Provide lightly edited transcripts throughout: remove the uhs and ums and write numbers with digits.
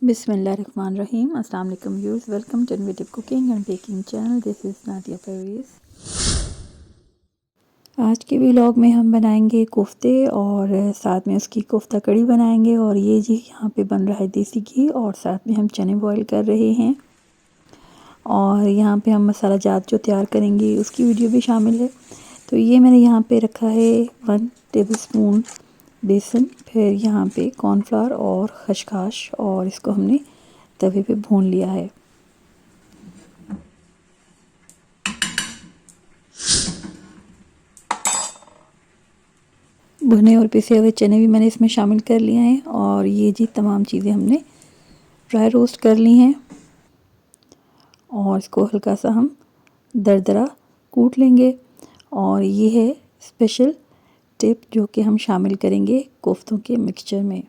बिस्मिल्लाहिर्रहमानिर्रहीम। अस्सलाम वालेकुम viewers, welcome to innovative cooking and baking channel. This is Nadia Parvez. आज के व्लॉग में हम बनाएंगे कोफ्ते और साथ में उसकी कोफ्ता कड़ी बनाएंगे। और ये जी यहाँ पे बन रहा है देसी घी और साथ में हम चने बॉईल कर रहे हैं। और यहाँ पे हम मसाला जात जो तैयार करेंगे उसकी वीडियो भी शामिल है। तो ये मैंने यहाँ पे रखा है 1 टेबलस्पून बेसन, फिर यहाँ पे कॉर्नफ्लावर और खसखस, और इसको हमने तवे पे भून लिया है। भुने और पिसे हुए चने भी मैंने इसमें शामिल कर लिए हैं। और ये जी तमाम चीज़ें हमने ड्राई रोस्ट कर ली हैं और इसको हल्का सा हम दरदरा कूट लेंगे। और ये है स्पेशल टिप जो कि हम शामिल करेंगे कोफ्तों के मिक्सचर में।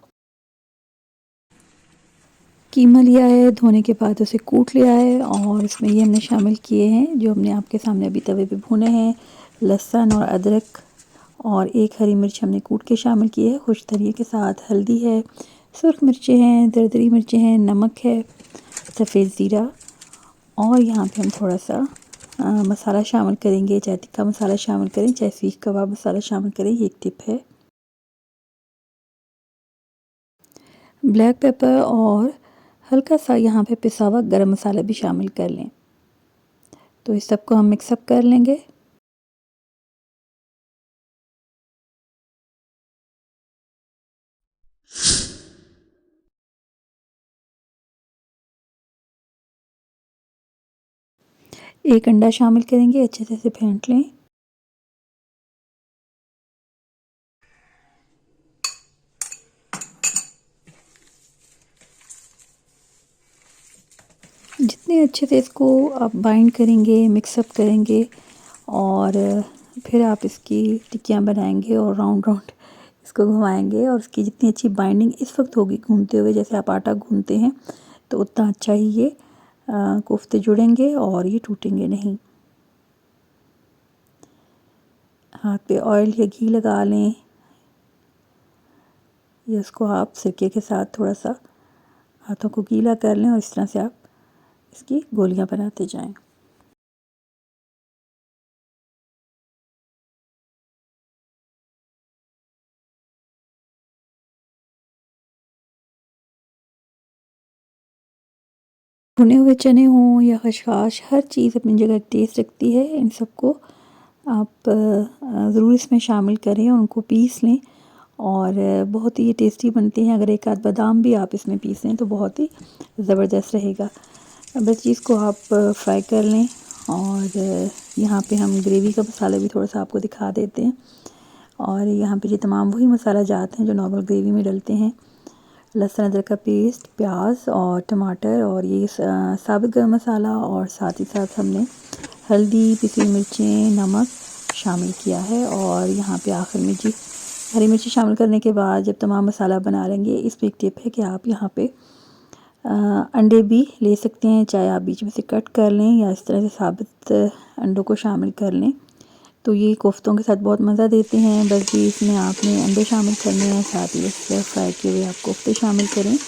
कीमा लिया है, धोने के बाद उसे कूट लिया है और इसमें ये हमने शामिल किए हैं जो हमने आपके सामने अभी तवे पे भुने हैं, लहसुन और अदरक, और 1 हरी मिर्च हमने कूट के शामिल की है खुश धनिए के साथ। हल्दी है, सुर्ख मिर्चें हैं, दरदरी मिर्चें हैं, नमक है, सफ़ेद ज़ीरा, और यहाँ पे हम थोड़ा सा मसाला शामिल करेंगे। चाहे तिक्का मसाला शामिल करें, चाहे सीख कबाब मसाला शामिल करें, ये एक टिप है। ब्लैक पेपर और हल्का सा यहाँ पे पिसा हुआ गरम मसाला भी शामिल कर लें। तो इस सबको हम मिक्सअप कर लेंगे। एक अंडा शामिल करेंगे, अच्छे से इसे फेंट लें। जितने अच्छे से इसको आप बाइंड करेंगे, मिक्सअप करेंगे, और फिर आप इसकी टिक्कियाँ बनाएंगे और राउंड राउंड इसको घुमाएंगे, और इसकी जितनी अच्छी बाइंडिंग इस वक्त होगी गूंदते हुए, जैसे आप आटा गूंदते हैं, तो उतना अच्छा ही ये कोफ्ते जुड़ेंगे और ये टूटेंगे नहीं। हाथ पे ऑयल या घी लगा लें, या इसको आप सिरके के साथ थोड़ा सा हाथों को गीला कर लें और इस तरह से आप इसकी गोलियां बनाते जाएं। भुने हुए चने हों या खसखस, हर चीज़ अपनी जगह टेस्ट रखती है। इन सबको आप ज़रूर इसमें शामिल करें और उनको पीस लें, और बहुत ही ये टेस्टी बनते हैं। अगर एक आध बादाम भी आप इसमें पीस लें तो बहुत ही ज़बरदस्त रहेगा। बस इसको आप फ्राई कर लें। और यहाँ पे हम ग्रेवी का मसाला भी थोड़ा सा आपको दिखा देते हैं। और यहाँ पे ये तमाम वही मसाला जाते हैं जो नॉर्मल ग्रेवी में डलते हैं। लहसुन अदरक का पेस्ट, प्याज और टमाटर, और ये साबुत गरम मसाला, और साथ ही साथ हमने हल्दी, पिसी मिर्चें, नमक शामिल किया है। और यहाँ पे आखिर में जी हरी मिर्ची शामिल करने के बाद जब तमाम मसाला बना लेंगे, इसमें एक टिप है कि आप यहाँ पे अंडे भी ले सकते हैं, चाहे आप बीच में से कट कर लें या इस तरह से साबित अंडों को शामिल कर लें, तो ये कोफ्तों के साथ बहुत मज़ा देते हैं। बस भी इसमें आपने अंडे शामिल करने हैं, साथ ही इससे फ्राई किए हुए आप कोफ्ते शामिल करें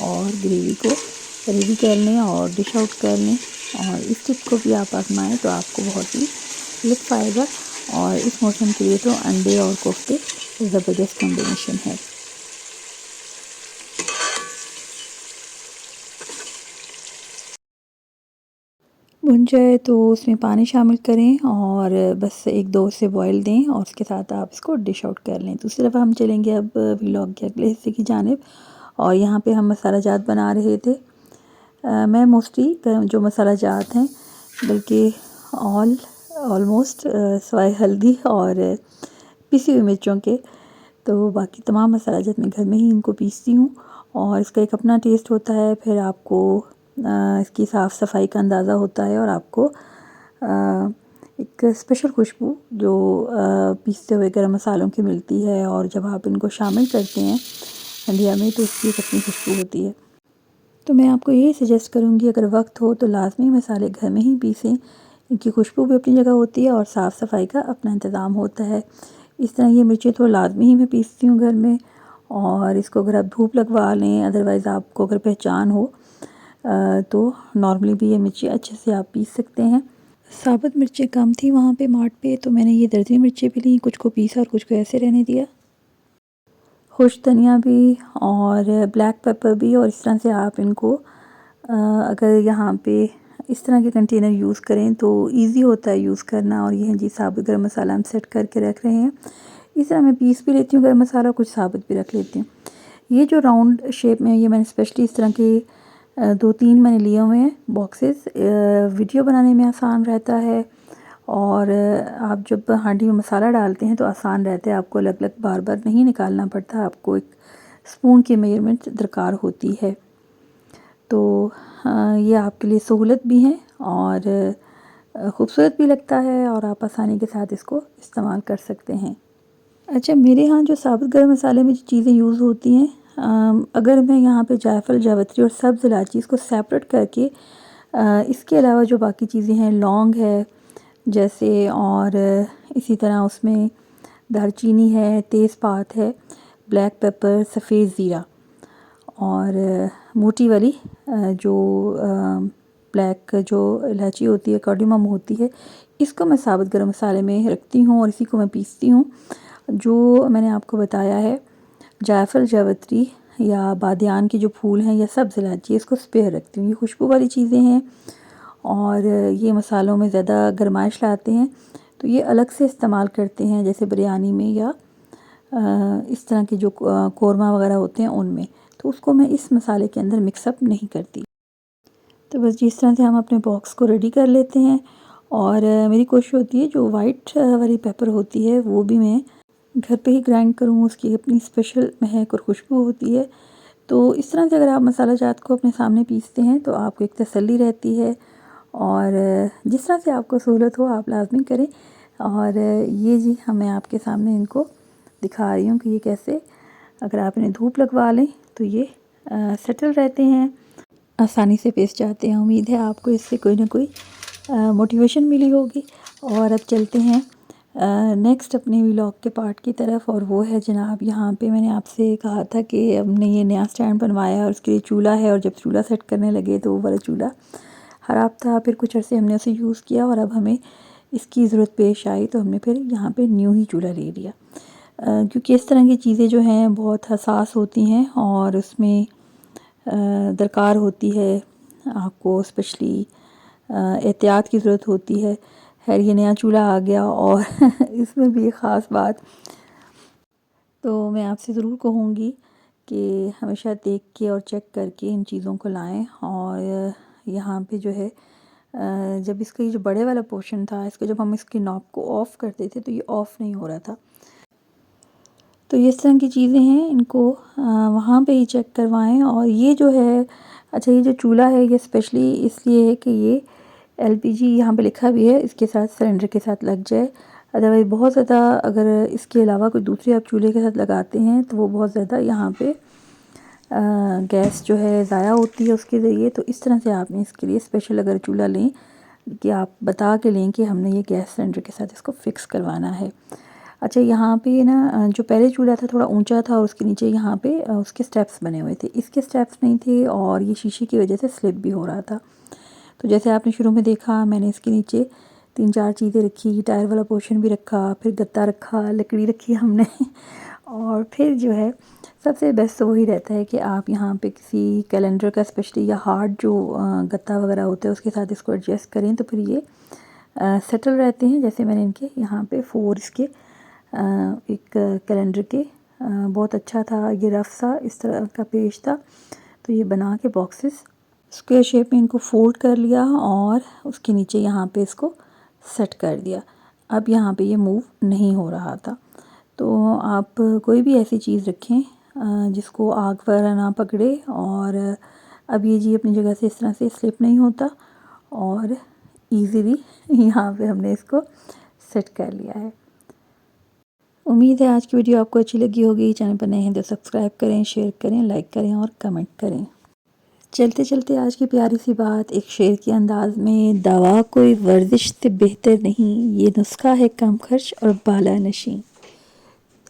और ग्रेवी को रेडी कर लें और डिश आउट कर लें। और इस टिप को भी आप आजमाएं तो आपको बहुत ही लुत्फ़ आएगा। और इस मौसम के लिए तो अंडे और कोफ्ते ज़बरदस्त कॉम्बिनेशन है। भुन जाए तो उसमें पानी शामिल करें और बस 1-2 से बॉयल दें, और उसके साथ आप इसको डिश आउट कर लें। दूसरी तरफ हम चलेंगे अब व्लॉग के अगले हिस्से की जानिब, और यहाँ पे हम मसाला जात बना रहे थे। मैं मोस्टली जो मसाला जात हैं, बल्कि ऑलमोस्ट सिवाय हल्दी और पिसी हुई मिर्चों के, तो बाकी तमाम मसाला जात मैं घर में ही इनको पीसती हूँ। और इसका एक अपना टेस्ट होता है। फिर आपको इसकी साफ़ सफाई का अंदाज़ा होता है, और आपको एक स्पेशल खुशबू जो पीसते हुए गरम मसालों की मिलती है, और जब आप इनको शामिल करते हैं हंडिया में तो इसकी एक अपनी खुशबू होती है। तो मैं आपको यही सजेस्ट करूँगी, अगर वक्त हो तो लाजमी मसाले घर में ही पीसें। इनकी खुशबू भी अपनी जगह होती है और साफ़ सफाई का अपना इंतज़ाम होता है। इस तरह ये मिर्चें तो लाजमी ही मैं पीसती हूँ घर में। और इसको अगर आप धूप लगवा लें, अदरवाइज़ आपको अगर पहचान हो तो नॉर्मली भी ये मिर्ची अच्छे से आप पीस सकते हैं। साबुत मिर्चें कम थी वहाँ पे मार्ट पे, तो मैंने ये दर्जनी मिर्चें भी लीं, कुछ को पीसा और कुछ को ऐसे रहने दिया। खुश धनिया भी और ब्लैक पेपर भी, और इस तरह से आप इनको अगर यहाँ पे इस तरह के कंटेनर यूज़ करें तो इजी होता है यूज़ करना। और ये है जी साबुत गरम मसाला हम सेट करके रख रहे हैं। इस तरह मैं पीस भी लेती हूँ गरम मसाला, कुछ साबुत भी रख लेती हूँ। ये जो राउंड शेप में, ये मैंने स्पेशली इस तरह के 2-3 मैंने लिए हुए हैं बॉक्सेस। वीडियो बनाने में आसान रहता है, और आप जब हांडी में मसाला डालते हैं तो आसान रहता है, आपको अलग अलग बार बार नहीं निकालना पड़ता, आपको एक स्पून की मेजरमेंट दरकार होती है। तो ये आपके लिए सहूलत भी है और ख़ूबसूरत भी लगता है, और आप आसानी के साथ इसको इस्तेमाल कर सकते हैं। अच्छा, मेरे यहाँ जो साबुत गरम मसाले में जो चीज़ें यूज़ होती हैं, अगर मैं यहाँ पे जायफल, जावित्री और सब्ज़ इलायची इसको सेपरेट करके, इसके अलावा जो बाकी चीज़ें हैं, लौंग है जैसे, और इसी तरह उसमें दालचीनी है, तेज़पात है, ब्लैक पेपर, सफ़ेद ज़ीरा, और मोटी वाली जो ब्लैक जो इलायची होती है, कार्डेमम होती है, इसको मैं साबुत गरम मसाले में रखती हूँ और इसी को मैं पीसती हूँ। जो मैंने आपको बताया है, जायफल, जावित्री या बादियान के जो फूल हैं या सब्ज़ इलायची, इसको स्पेयर रखती हूँ। ये खुशबू वाली चीज़ें हैं और ये मसालों में ज़्यादा गरमाइश लाते हैं, तो ये अलग से इस्तेमाल करते हैं, जैसे बिरयानी में या इस तरह के जो कोरमा वगैरह होते हैं उनमें, तो उसको मैं इस मसाले के अंदर मिक्सअप नहीं करती। तो बस जिस तरह से हम अपने बॉक्स को रेडी कर लेते हैं, और मेरी कोशिश होती है जो वाइट वाली पेपर होती है वो भी मैं घर पे ही ग्राइंड करूँ, उसकी अपनी स्पेशल महक और खुशबू होती है। तो इस तरह से अगर आप मसाला जात को अपने सामने पीसते हैं तो आपको एक तसल्ली रहती है, और जिस तरह से आपको सहूलत हो आप लाजमी करें। और ये जी मैं आपके सामने इनको दिखा रही हूँ कि ये कैसे, अगर आप इन्हें धूप लगवा लें तो ये सेटल रहते हैं, आसानी से पेस्ट जाते हैं। उम्मीद है आपको इससे कोई ना कोई मोटिवेशन मिली होगी। और अब चलते हैं नेक्स्ट अपने व्लॉग के पार्ट की तरफ, और वो है जनाब, यहाँ पे मैंने आपसे कहा था कि हमने ये नया स्टैंड बनवाया और उसके लिए चूल्हा है, और जब चूल्हा सेट करने लगे तो वो वाला चूल्हा ख़राब था। फिर कुछ अर्से हमने उसे यूज़ किया और अब हमें इसकी ज़रूरत पेश आई, तो हमने फिर यहाँ पे न्यू ही चूल्हा ले लिया। क्योंकि इस तरह की चीज़ें जो हैं बहुत हसास होती हैं और उसमें दरकार होती है आपको स्पेशली एहतियात की ज़रूरत होती है। खैर ये नया चूल्हा आ गया और इसमें भी एक ख़ास बात, तो मैं आपसे ज़रूर कहूँगी कि हमेशा देख के और चेक करके इन चीज़ों को लाएं। और यहाँ पे जो है जब इसका ये जो बड़े वाला पोर्शन था, इसको जब हम इसकी नॉब को ऑफ़ करते थे तो ये ऑफ़ नहीं हो रहा था। तो ये इस तरह की चीज़ें हैं, इनको वहाँ पे ही चेक करवाएं। और ये जो है, अच्छा ये जो चूल्हा है ये स्पेशली इसलिए है कि ये एलपीजी यहाँ पे लिखा भी है, इसके साथ सिलेंडर के साथ लग जाए। अदरवाइज़ बहुत ज़्यादा अगर इसके अलावा कोई दूसरी आप चूल्हे के साथ लगाते हैं तो वो बहुत ज़्यादा यहाँ पे गैस जो है ज़ाया होती है उसके ज़रिए। तो इस तरह से आपने इसके लिए स्पेशल अगर चूल्हा लें कि आप बता के लें कि हमने ये गैस सिलेंडर के साथ इसको फ़िक्स करवाना है। अच्छा, यहाँ पे ना जो पहले चूल्हा था थोड़ा ऊंचा था और उसके नीचे यहाँ पे उसके स्टेप्स बने हुए थे, इसके स्टेप्स नहीं थे और ये शीशे की वजह से स्लिप भी हो रहा था। तो जैसे आपने शुरू में देखा, मैंने इसके नीचे 3-4 चीज़ें रखी, टायर वाला पोर्शन भी रखा, फिर गत्ता रखा, लकड़ी रखी हमने और फिर जो है सबसे बेस्ट तो वही रहता है कि आप यहाँ पे किसी कैलेंडर का स्पेशली या हार्ड जो गत्ता वगैरह होता है उसके साथ इसको एडजस्ट करें तो फिर ये सेटल रहते हैं। जैसे मैंने इनके यहाँ पे 4 इसके एक कैलेंडर के बहुत अच्छा था, ये रफ सा इस तरह का पेज था, तो ये बना के बॉक्सेस स्क्वायर शेप में इनको फोल्ड कर लिया और उसके नीचे यहाँ पे इसको सेट कर दिया। अब यहाँ पे ये मूव नहीं हो रहा था। तो आप कोई भी ऐसी चीज़ रखें जिसको आग वगैरह ना पकड़े, और अब ये जी अपनी जगह से इस तरह से स्लिप नहीं होता और इजीली यहाँ पे हमने इसको सेट कर लिया है। उम्मीद है आज की वीडियो आपको अच्छी लगी होगी। चैनल पर नए हैं तो सब्सक्राइब करें, शेयर करें, लाइक करें और कमेंट करें। चलते चलते आज की प्यारी सी बात एक शेर के अंदाज में, दवा कोई वर्जिश से बेहतर नहीं, ये नुस्खा है कम खर्च और बाला नशीं।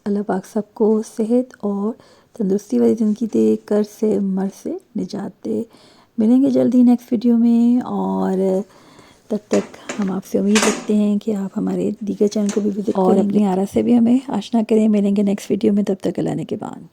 अल्लाह पाक सबको सेहत और तंदुरुस्ती वाली ज़िंदगी दे, कर्ज से मर्ज से निजात दे। मिलेंगे जल्दी नेक्स्ट वीडियो में, और तब तक हम आपसे उम्मीद रखते हैं कि आप हमारे दीगर चैनल को भी विज़िट और अपनी आरा से भी हमें आशना करें। मिलेंगे नेक्स्ट वीडियो में, तब तक अल्लाह ने के बाद।